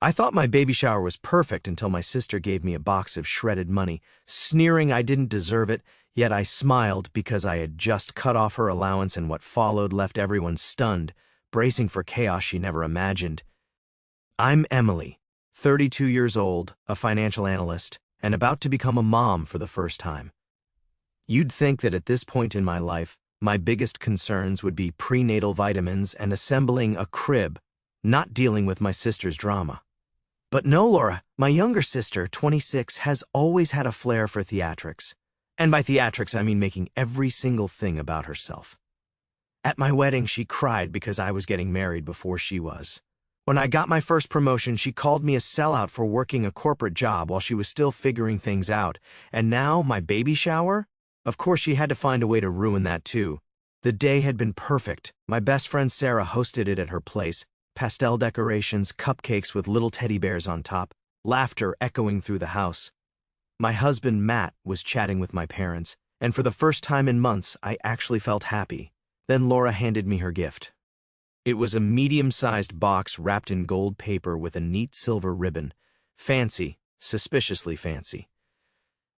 I thought my baby shower was perfect until my sister gave me a box of shredded money, sneering I didn't deserve it, yet I smiled because I had just cut off her allowance, and what followed left everyone stunned, bracing for chaos she never imagined. I'm Emily, 32 years old, a financial analyst, and about to become a mom for the first time. You'd think that at this point in my life, my biggest concerns would be prenatal vitamins and assembling a crib, not dealing with my sister's drama. But no, Laura, my younger sister, 26, has always had a flair for theatrics. And by theatrics, I mean making every single thing about herself. At my wedding, she cried because I was getting married before she was. When I got my first promotion, she called me a sellout for working a corporate job while she was still figuring things out. And now, my baby shower? Of course, she had to find a way to ruin that too. The day had been perfect. My best friend Sarah hosted it at her place. Pastel decorations, cupcakes with little teddy bears on top, laughter echoing through the house. My husband, Matt, was chatting with my parents, and for the first time in months, I actually felt happy. Then Laura handed me her gift. It was a medium-sized box wrapped in gold paper with a neat silver ribbon. Fancy, suspiciously fancy.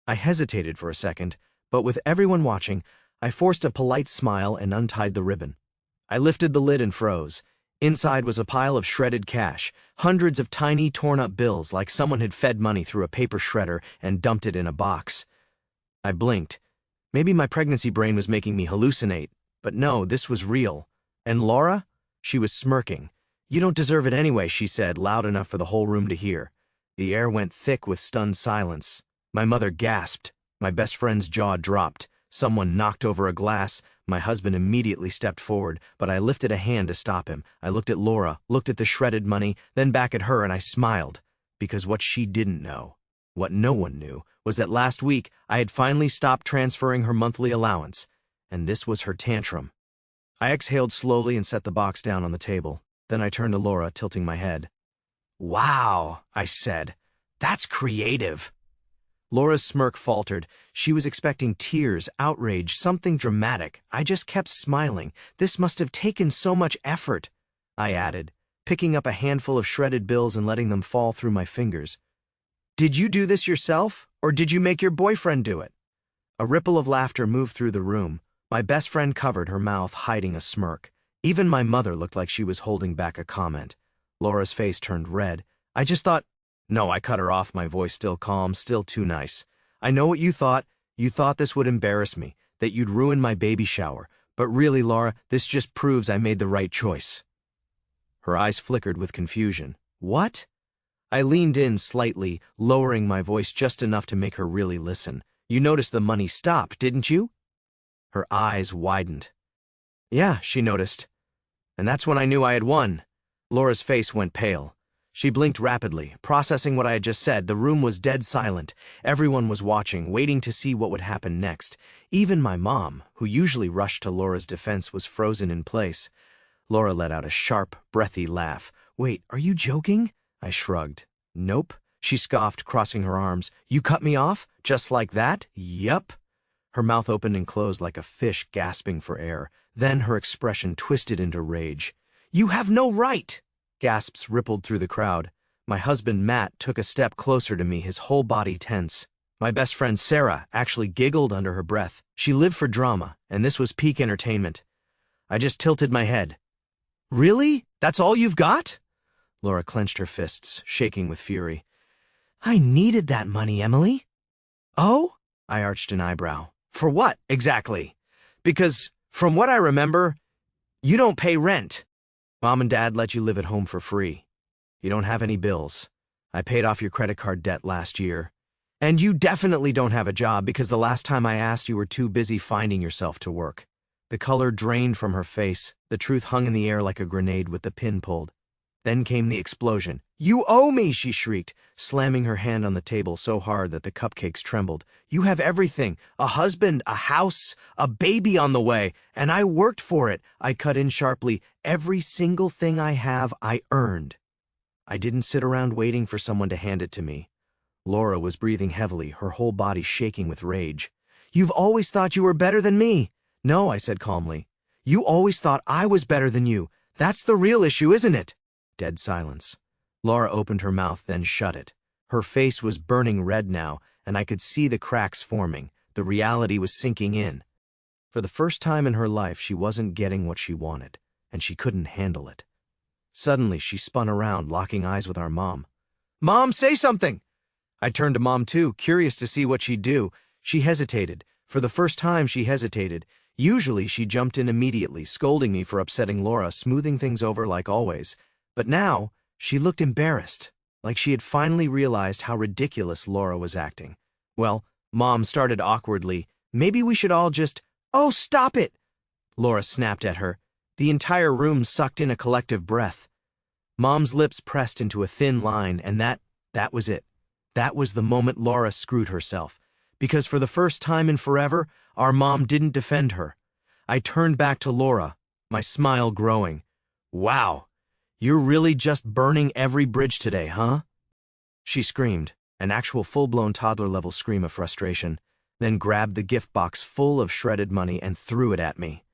I hesitated for a second, but with everyone watching, I forced a polite smile and untied the ribbon. I lifted the lid and froze. Inside was a pile of shredded cash, hundreds of tiny torn-up bills like someone had fed money through a paper shredder and dumped it in a box. I blinked. Maybe my pregnancy brain was making me hallucinate, but no, this was real. And Laura? She was smirking. "You don't deserve it anyway," she said, loud enough for the whole room to hear. The air went thick with stunned silence. My mother gasped. My best friend's jaw dropped. Someone knocked over a glass. My husband immediately stepped forward, but I lifted a hand to stop him. I looked at Laura, looked at the shredded money, then back at her, and I smiled. Because what she didn't know, what no one knew, was that last week I had finally stopped transferring her monthly allowance, and this was her tantrum. I exhaled slowly and set the box down on the table. Then I turned to Laura, tilting my head. "Wow," I said. "That's creative." Laura's smirk faltered. She was expecting tears, outrage, something dramatic. I just kept smiling. "This must have taken so much effort," I added, picking up a handful of shredded bills and letting them fall through my fingers. "Did you do this yourself, or did you make your boyfriend do it?" A ripple of laughter moved through the room. My best friend covered her mouth, hiding a smirk. Even my mother looked like she was holding back a comment. Laura's face turned red. "I just thought—" "No," I cut her off, my voice still calm, still too nice. "I know what you thought. You thought this would embarrass me, that you'd ruin my baby shower. But really, Laura, this just proves I made the right choice." Her eyes flickered with confusion. "What?" I leaned in slightly, lowering my voice just enough to make her really listen. "You noticed the money stop, didn't you?" Her eyes widened. "Yeah," she noticed. "And that's when I knew I had won." Laura's face went pale. She blinked rapidly, processing what I had just said. The room was dead silent. Everyone was watching, waiting to see what would happen next. Even my mom, who usually rushed to Laura's defense, was frozen in place. Laura let out a sharp, breathy laugh. "Wait, are you joking?" I shrugged. "Nope," she scoffed, crossing her arms. "You cut me off? Just like that? Yup." Her mouth opened and closed like a fish gasping for air. Then her expression twisted into rage. "You have no right!" Gasps rippled through the crowd. My husband, Matt, took a step closer to me, his whole body tense. My best friend, Sarah, actually giggled under her breath. She lived for drama, and this was peak entertainment. I just tilted my head. "Really? That's all you've got?" Laura clenched her fists, shaking with fury. "I needed that money, Emily." "Oh?" I arched an eyebrow. "For what, exactly?" "Because, from what I remember, you don't pay rent. Mom and Dad let you live at home for free. You don't have any bills. I paid off your credit card debt last year. And you definitely don't have a job because the last time I asked you were too busy finding yourself to work." The color drained from her face. The truth hung in the air like a grenade with the pin pulled. Then came the explosion. "You owe me!" she shrieked, slamming her hand on the table so hard that the cupcakes trembled. "You have everything. A husband, a house, a baby on the way. And I worked for it." I cut in sharply. "Every single thing I have, I earned." I didn't sit around waiting for someone to hand it to me. Laura was breathing heavily, her whole body shaking with rage. "You've always thought you were better than me." "No," I said calmly. "You always thought I was better than you. That's the real issue, isn't it?" Dead silence. Laura opened her mouth, then shut it. Her face was burning red now, and I could see the cracks forming. The reality was sinking in. For the first time in her life, she wasn't getting what she wanted, and she couldn't handle it. Suddenly, she spun around, locking eyes with our mom. "Mom, say something!" I turned to Mom too, curious to see what she'd do. She hesitated. For the first time, she hesitated. Usually, she jumped in immediately, scolding me for upsetting Laura, smoothing things over like always. But now, she looked embarrassed, like she had finally realized how ridiculous Laura was acting. Well, Mom started awkwardly. "Maybe we should all just—" "Oh, stop it!" Laura snapped at her. The entire room sucked in a collective breath. Mom's lips pressed into a thin line, and that was it. That was the moment Laura screwed herself. Because for the first time in forever, our mom didn't defend her. I turned back to Laura, my smile growing. "Wow, you're really just burning every bridge today, huh?" She screamed, an actual full-blown toddler-level scream of frustration, then grabbed the gift box full of shredded money and threw it at me.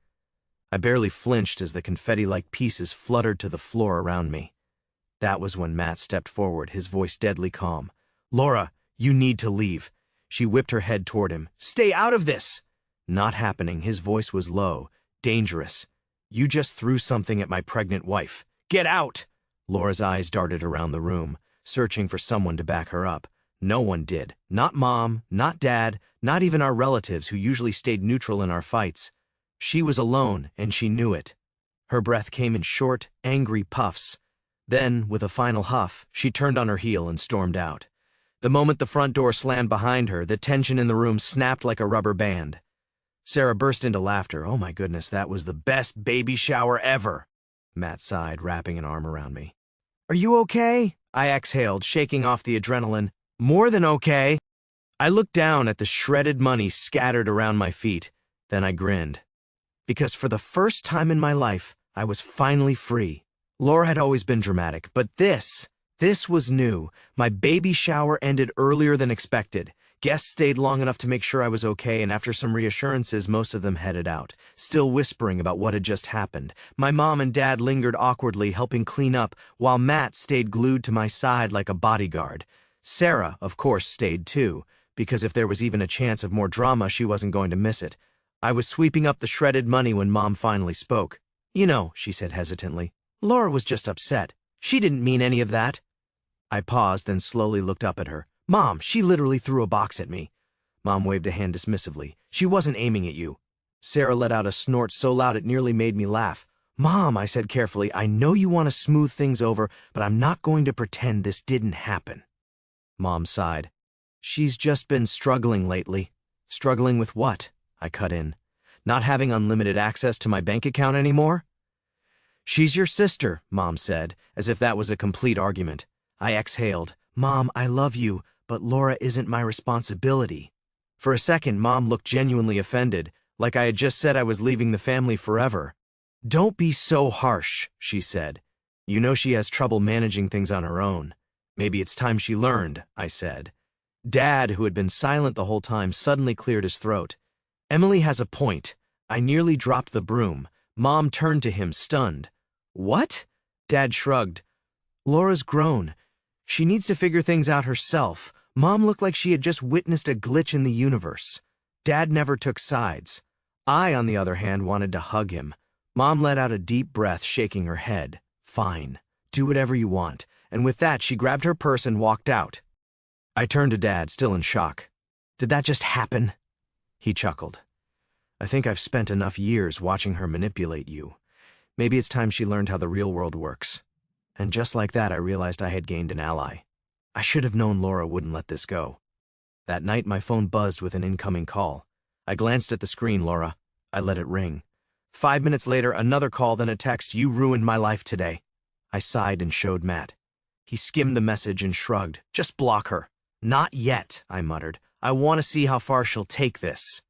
I barely flinched as the confetti-like pieces fluttered to the floor around me. That was when Matt stepped forward, his voice deadly calm. "Laura, you need to leave." She whipped her head toward him. "Stay out of this!" Not happening, his voice was low, dangerous. "You just threw something at my pregnant wife. Get out!" Laura's eyes darted around the room, searching for someone to back her up. No one did. Not Mom, not Dad, not even our relatives who usually stayed neutral in our fights. She was alone, and she knew it. Her breath came in short, angry puffs. Then, with a final huff, she turned on her heel and stormed out. The moment the front door slammed behind her, the tension in the room snapped like a rubber band. Sarah burst into laughter. "Oh my goodness, that was the best baby shower ever!" Matt sighed, wrapping an arm around me. "Are you okay?" I exhaled, shaking off the adrenaline. "More than okay." I looked down at the shredded money scattered around my feet. Then I grinned. Because for the first time in my life, I was finally free. Laura had always been dramatic, but this was new. My baby shower ended earlier than expected. Guests stayed long enough to make sure I was okay, and after some reassurances, most of them headed out, still whispering about what had just happened. My mom and dad lingered awkwardly, helping clean up, while Matt stayed glued to my side like a bodyguard. Sarah, of course, stayed too, because if there was even a chance of more drama, she wasn't going to miss it. I was sweeping up the shredded money when Mom finally spoke. "You know," she said hesitantly, "Laura was just upset. She didn't mean any of that." I paused, then slowly looked up at her. "Mom, she literally threw a box at me." Mom waved a hand dismissively. "She wasn't aiming at you." Sarah let out a snort so loud it nearly made me laugh. "Mom," I said carefully, "I know you want to smooth things over, but I'm not going to pretend this didn't happen." Mom sighed. "She's just been struggling lately." "Struggling with what?" I cut in. "Not having unlimited access to my bank account anymore?" "She's your sister," Mom said, as if that was a complete argument. I exhaled. "Mom, I love you, but Laura isn't my responsibility." For a second, Mom looked genuinely offended, like I had just said I was leaving the family forever. "Don't be so harsh," she said. "You know she has trouble managing things on her own. Maybe it's time she learned," I said. Dad, who had been silent the whole time, suddenly cleared his throat. "Emily has a point." I nearly dropped the broom. Mom turned to him, stunned. "What?" Dad shrugged. "Laura's grown. She needs to figure things out herself." Mom looked like she had just witnessed a glitch in the universe. Dad never took sides. I, on the other hand, wanted to hug him. Mom let out a deep breath, shaking her head. "Fine. Do whatever you want." And with that, she grabbed her purse and walked out. I turned to Dad, still in shock. "Did that just happen?" He chuckled. "I think I've spent enough years watching her manipulate you. Maybe it's time she learned how the real world works." And just like that, I realized I had gained an ally. I should have known Laura wouldn't let this go. That night, my phone buzzed with an incoming call. I glanced at the screen, Laura. I let it ring. 5 minutes later, another call, then a text. "You ruined my life today." I sighed and showed Matt. He skimmed the message and shrugged. "Just block her." "Not yet," I muttered. "I want to see how far she'll take this."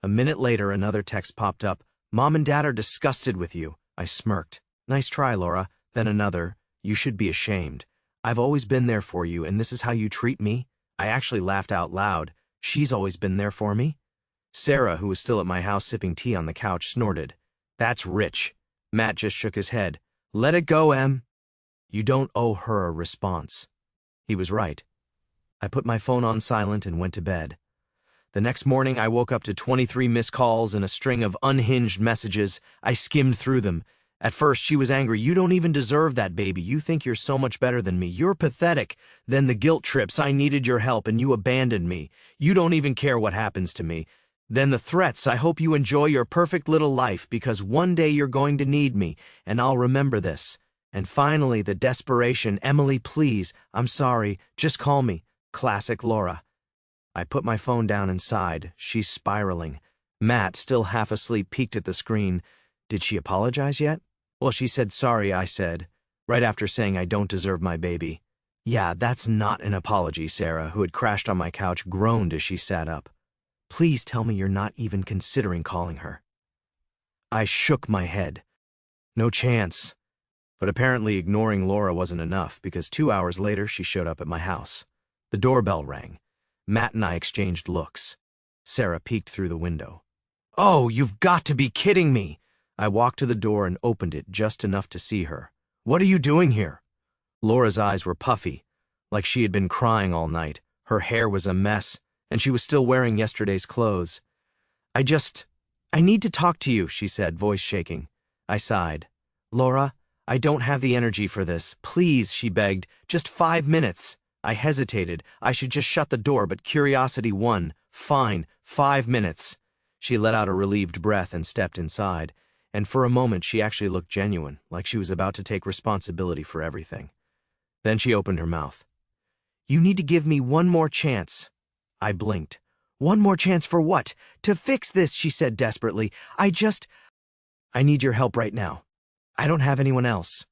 A minute later, another text popped up. "Mom and Dad are disgusted with you." I smirked. "Nice try, Laura." Then another. "You should be ashamed. I've always been there for you, and this is how you treat me?" I actually laughed out loud. "She's always been there for me?" Sarah, who was still at my house sipping tea on the couch, snorted. "That's rich." Matt just shook his head. "Let it go, Em." You don't owe her a response." He was right. I put my phone on silent and went to bed. The next morning, I woke up to 23 missed calls and a string of unhinged messages. I skimmed through them. At first, she was angry. "You don't even deserve that, baby. You think you're so much better than me. You're pathetic." Then the guilt trips. "I needed your help and you abandoned me. You don't even care what happens to me." Then the threats. "I hope you enjoy your perfect little life because one day you're going to need me and I'll remember this." And finally, the desperation. "Emily, please. I'm sorry. Just call me." Classic Laura. I put my phone down and sighed. She's spiraling. Matt, still half asleep, peeked at the screen. "Did she apologize yet?" "Well, she said sorry," I said, right after saying I don't deserve my baby. "Yeah, that's not an apology," Sarah, who had crashed on my couch, groaned as she sat up. "Please tell me you're not even considering calling her." I shook my head. No chance. But apparently ignoring Laura wasn't enough, because 2 hours later she showed up at my house. The doorbell rang. Matt and I exchanged looks. Sarah peeked through the window. "Oh, you've got to be kidding me!" I walked to the door and opened it just enough to see her. "What are you doing here?" Laura's eyes were puffy, like she had been crying all night. Her hair was a mess, and she was still wearing yesterday's clothes. I need to talk to you," she said, voice shaking. I sighed. "Laura, I don't have the energy for this. Please," she begged, "just 5 minutes." I hesitated. I should just shut the door, but curiosity won. "Fine, 5 minutes." She let out a relieved breath and stepped inside, and for a moment she actually looked genuine, like she was about to take responsibility for everything. Then she opened her mouth. "You need to give me one more chance." I blinked. "One more chance for what?" "To fix this," she said desperately. I need your help right now. I don't have anyone else."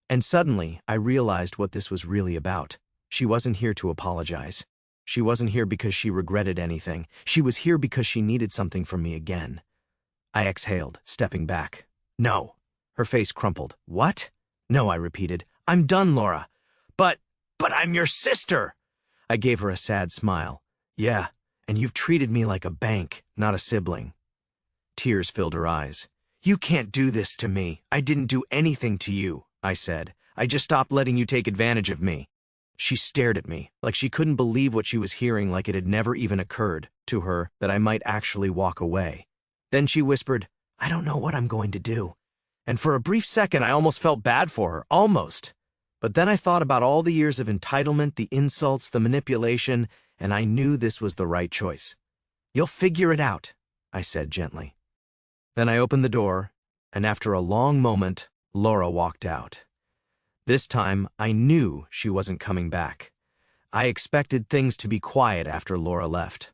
And suddenly, I realized what this was really about. She wasn't here to apologize. She wasn't here because she regretted anything. She was here because she needed something from me again. I exhaled, stepping back. "No." Her face crumpled. "What?" "No," I repeated. "I'm done, Laura." But I'm your sister." I gave her a sad smile. "Yeah, and you've treated me like a bank, not a sibling." Tears filled her eyes. "You can't do this to me. I didn't do anything to you," I said. "I just stopped letting you take advantage of me." She stared at me, like she couldn't believe what she was hearing, like it had never even occurred to her that I might actually walk away. Then she whispered, "I don't know what I'm going to do." And for a brief second, I almost felt bad for her, almost. But then I thought about all the years of entitlement, the insults, the manipulation, and I knew this was the right choice. "You'll figure it out," I said gently. Then I opened the door, and after a long moment, Laura walked out. This time, I knew she wasn't coming back. I expected things to be quiet after Laura left.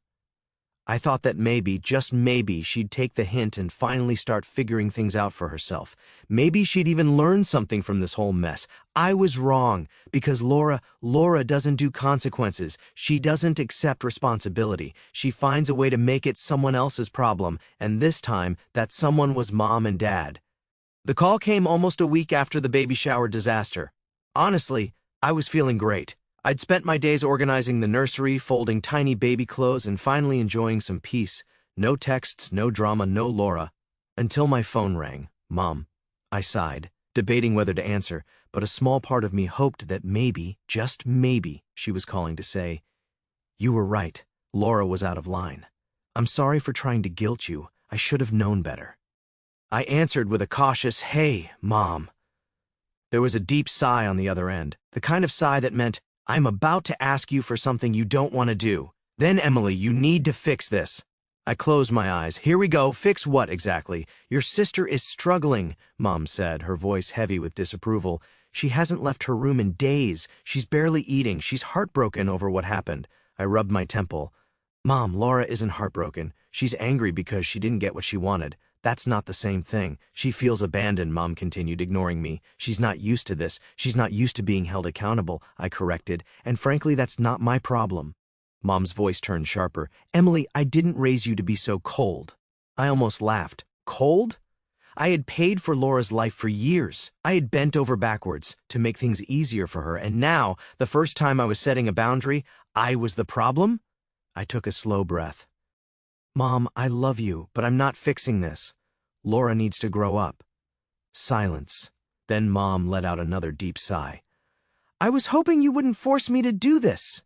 I thought that maybe, just maybe, she'd take the hint and finally start figuring things out for herself. Maybe she'd even learn something from this whole mess. I was wrong, because Laura doesn't do consequences. She doesn't accept responsibility. She finds a way to make it someone else's problem, and this time, that someone was Mom and Dad. The call came almost a week after the baby shower disaster. Honestly, I was feeling great. I'd spent my days organizing the nursery, folding tiny baby clothes, and finally enjoying some peace. No texts, no drama, no Laura. Until my phone rang. "Mom." I sighed, debating whether to answer, but a small part of me hoped that maybe, just maybe, she was calling to say, "You were right. Laura was out of line. I'm sorry for trying to guilt you. I should have known better." I answered with a cautious, "Hey, Mom." There was a deep sigh on the other end, the kind of sigh that meant, "I'm about to ask you for something you don't want to do. Then, Emily, you need to fix this." I closed my eyes. "Here we go. Fix what exactly?" "Your sister is struggling," Mom said, her voice heavy with disapproval. "She hasn't left her room in days. She's barely eating. She's heartbroken over what happened." I rubbed my temple. "Mom, Laura isn't heartbroken. She's angry because she didn't get what she wanted. That's not the same thing. She feels abandoned," Mom continued, ignoring me. "She's not used to this. She's not used to being held accountable," I corrected. "And frankly, that's not my problem." Mom's voice turned sharper. "Emily, I didn't raise you to be so cold." I almost laughed. Cold? I had paid for Laura's life for years. I had bent over backwards to make things easier for her, and now, the first time I was setting a boundary, I was the problem? I took a slow breath. "Mom, I love you, but I'm not fixing this. Laura needs to grow up." Silence. Then Mom let out another deep sigh. I was hoping you wouldn't force me to do this.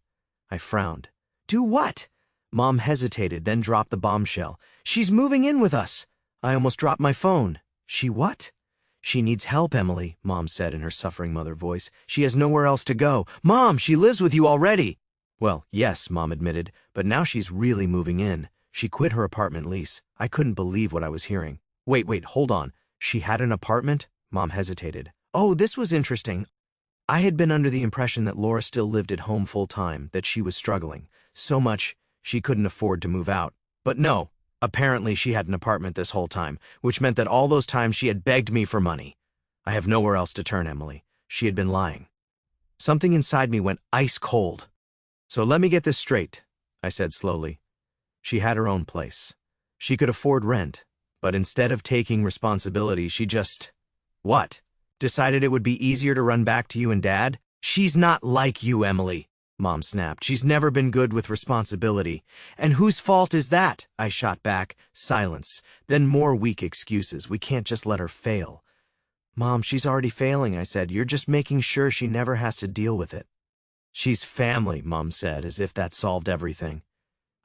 I frowned. Do what? Mom hesitated, then dropped the bombshell. She's moving in with us. I almost dropped my phone. She what? She needs help, Emily, Mom said in her suffering mother voice. She has nowhere else to go. Mom, she lives with you already. Well, yes, Mom admitted, but now she's really moving in. She quit her apartment lease. I couldn't believe what I was hearing. Wait, hold on. She had an apartment? Mom hesitated. Oh, this was interesting. I had been under the impression that Laura still lived at home full-time, that she was struggling. So much she couldn't afford to move out. But no, apparently she had an apartment this whole time, which meant that all those times she had begged me for money. I have nowhere else to turn, Emily. She had been lying. Something inside me went ice cold. So let me get this straight, I said slowly. She had her own place. She could afford rent, but instead of taking responsibility, she just… What? Decided it would be easier to run back to you and Dad? She's not like you, Emily, Mom snapped. She's never been good with responsibility. And whose fault is that? I shot back. Silence. Then more weak excuses. We can't just let her fail. Mom, she's already failing, I said. You're just making sure she never has to deal with it. She's family, Mom said, as if that solved everything.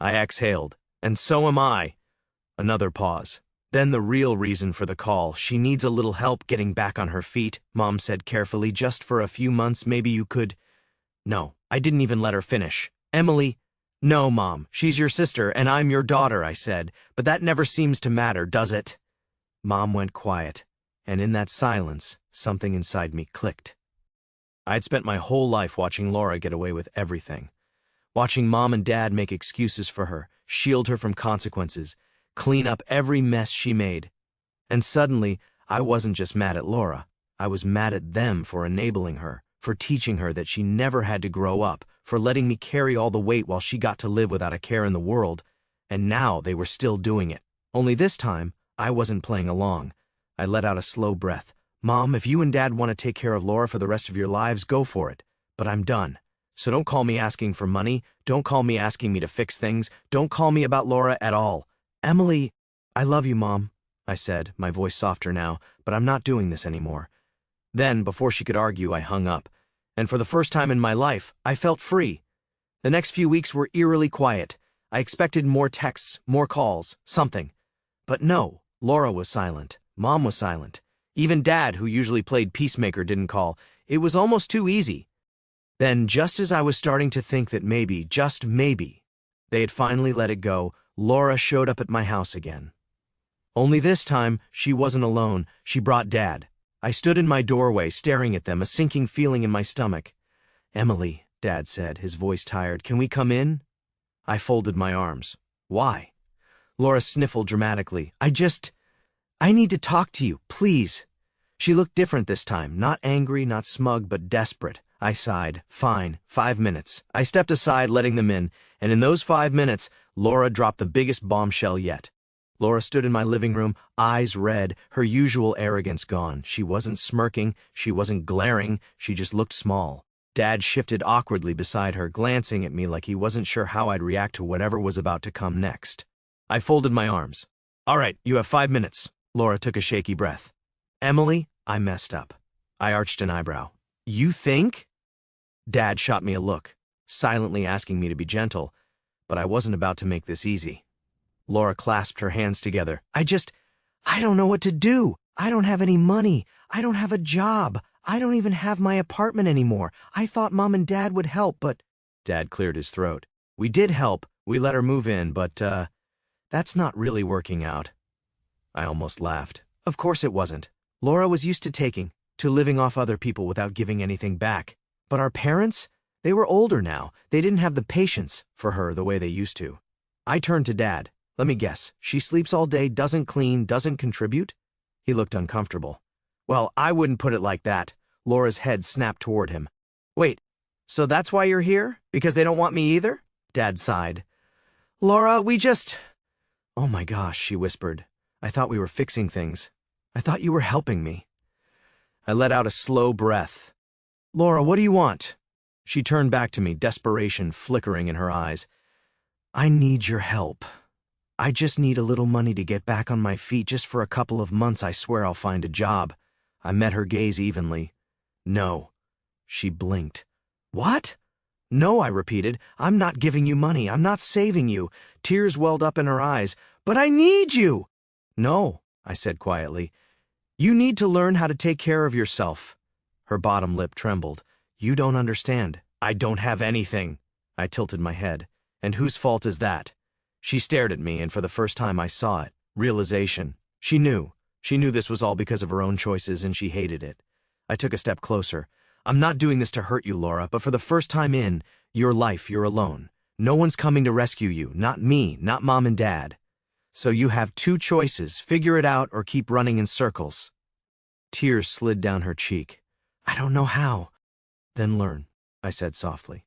I exhaled. And so am I. Another pause. Then the real reason for the call. She needs a little help getting back on her feet, Mom said carefully. Just for a few months, maybe you could… No, I didn't even let her finish. Emily… No, Mom, she's your sister and I'm your daughter, I said. But that never seems to matter, does it? Mom went quiet, and in that silence, something inside me clicked. I'd spent my whole life watching Laura get away with everything. Watching Mom and Dad make excuses for her, shield her from consequences, clean up every mess she made. And suddenly, I wasn't just mad at Laura. I was mad at them for enabling her, for teaching her that she never had to grow up, for letting me carry all the weight while she got to live without a care in the world. And now they were still doing it. Only this time, I wasn't playing along. I let out a slow breath. Mom, if you and Dad want to take care of Laura for the rest of your lives, go for it. But I'm done. So don't call me asking for money. Don't call me asking me to fix things. Don't call me about Laura at all. Emily, I love you, Mom, I said, my voice softer now, but I'm not doing this anymore. Then, before she could argue, I hung up. And for the first time in my life, I felt free. The next few weeks were eerily quiet. I expected more texts, more calls, something. But no, Laura was silent. Mom was silent. Even Dad, who usually played peacemaker, didn't call. It was almost too easy. Then, just as I was starting to think that maybe, just maybe, they had finally let it go, Laura showed up at my house again. Only this time, she wasn't alone. She brought Dad. I stood in my doorway, staring at them, a sinking feeling in my stomach. Emily, Dad said, his voice tired, can we come in? I folded my arms. Why? Laura sniffled dramatically. I need to talk to you, please. She looked different this time, not angry, not smug, but desperate. I sighed. Fine, 5 minutes. I stepped aside, letting them in, and in those 5 minutes, Laura dropped the biggest bombshell yet. Laura stood in my living room, eyes red, her usual arrogance gone. She wasn't smirking, she wasn't glaring, she just looked small. Dad shifted awkwardly beside her, glancing at me like he wasn't sure how I'd react to whatever was about to come next. I folded my arms. All right, you have 5 minutes. Laura took a shaky breath. Emily, I messed up. I arched an eyebrow. You think? Dad shot me a look, silently asking me to be gentle, but I wasn't about to make this easy. Laura clasped her hands together. I don't know what to do. I don't have any money. I don't have a job. I don't even have my apartment anymore. I thought Mom and Dad would help, but… Dad cleared his throat. We did help. We let her move in, but, that's not really working out. I almost laughed. Of course it wasn't. Laura was used to living off other people without giving anything back. But our parents? They were older now. They didn't have the patience for her the way they used to. I turned to Dad. Let me guess. She sleeps all day, doesn't clean, doesn't contribute? He looked uncomfortable. Well, I wouldn't put it like that. Laura's head snapped toward him. Wait, so that's why you're here? Because they don't want me either? Dad sighed. Laura, Oh my gosh, she whispered. I thought we were fixing things. I thought you were helping me. I let out a slow breath. Laura, what do you want? She turned back to me, desperation flickering in her eyes. I need your help. I just need a little money to get back on my feet. Just for a couple of months, I swear I'll find a job. I met her gaze evenly. No. She blinked. What? No, I repeated. I'm not giving you money. I'm not saving you. Tears welled up in her eyes. But I need you. No, I said quietly. You need to learn how to take care of yourself. Her bottom lip trembled. You don't understand. I don't have anything. I tilted my head. And whose fault is that? She stared at me, and for the first time I saw it. Realization. She knew. She knew this was all because of her own choices, and she hated it. I took a step closer. I'm not doing this to hurt you, Laura, but for the first time in your life, you're alone. No one's coming to rescue you. Not me, not Mom and Dad. So you have two choices. Figure it out or keep running in circles. Tears slid down her cheek. I don't know how. Then learn, I said softly.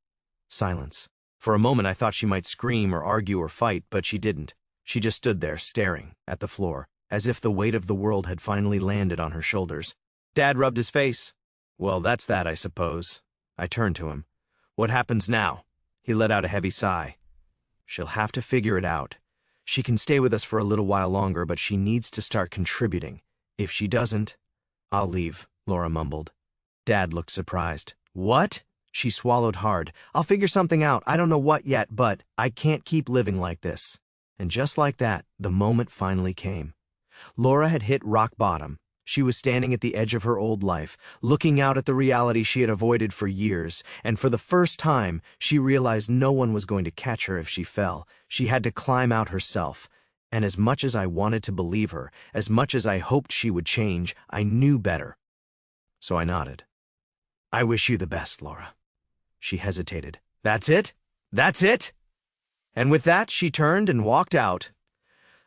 Silence. For a moment I thought she might scream or argue or fight, but she didn't. She just stood there, staring at the floor, as if the weight of the world had finally landed on her shoulders. Dad rubbed his face. Well, that's that, I suppose. I turned to him. What happens now? He let out a heavy sigh. She'll have to figure it out. She can stay with us for a little while longer, but she needs to start contributing. If she doesn't, I'll leave, Laura mumbled. Dad looked surprised. What? She swallowed hard. I'll figure something out. I don't know what yet, but I can't keep living like this. And just like that, the moment finally came. Laura had hit rock bottom. She was standing at the edge of her old life, looking out at the reality she had avoided for years, and for the first time, she realized no one was going to catch her if she fell. She had to climb out herself. And as much as I wanted to believe her, as much as I hoped she would change, I knew better. So I nodded. I wish you the best, Laura. She hesitated. That's it? That's it? And with that, she turned and walked out.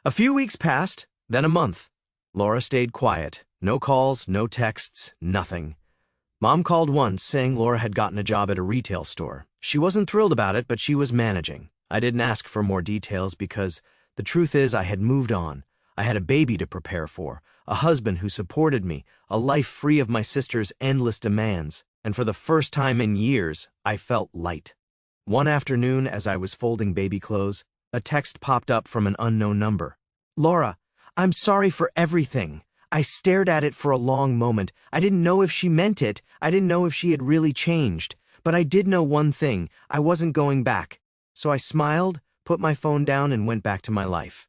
A few weeks passed, then a month. Laura stayed quiet. No calls, no texts, nothing. Mom called once, saying Laura had gotten a job at a retail store. She wasn't thrilled about it, but she was managing. I didn't ask for more details because the truth is I had moved on. I had a baby to prepare for, a husband who supported me, a life free of my sister's endless demands, and for the first time in years, I felt light. One afternoon, as I was folding baby clothes, a text popped up from an unknown number. Laura, I'm sorry for everything. I stared at it for a long moment. I didn't know if she meant it. I didn't know if she had really changed. But I did know one thing. I wasn't going back. So I smiled, put my phone down, and went back to my life.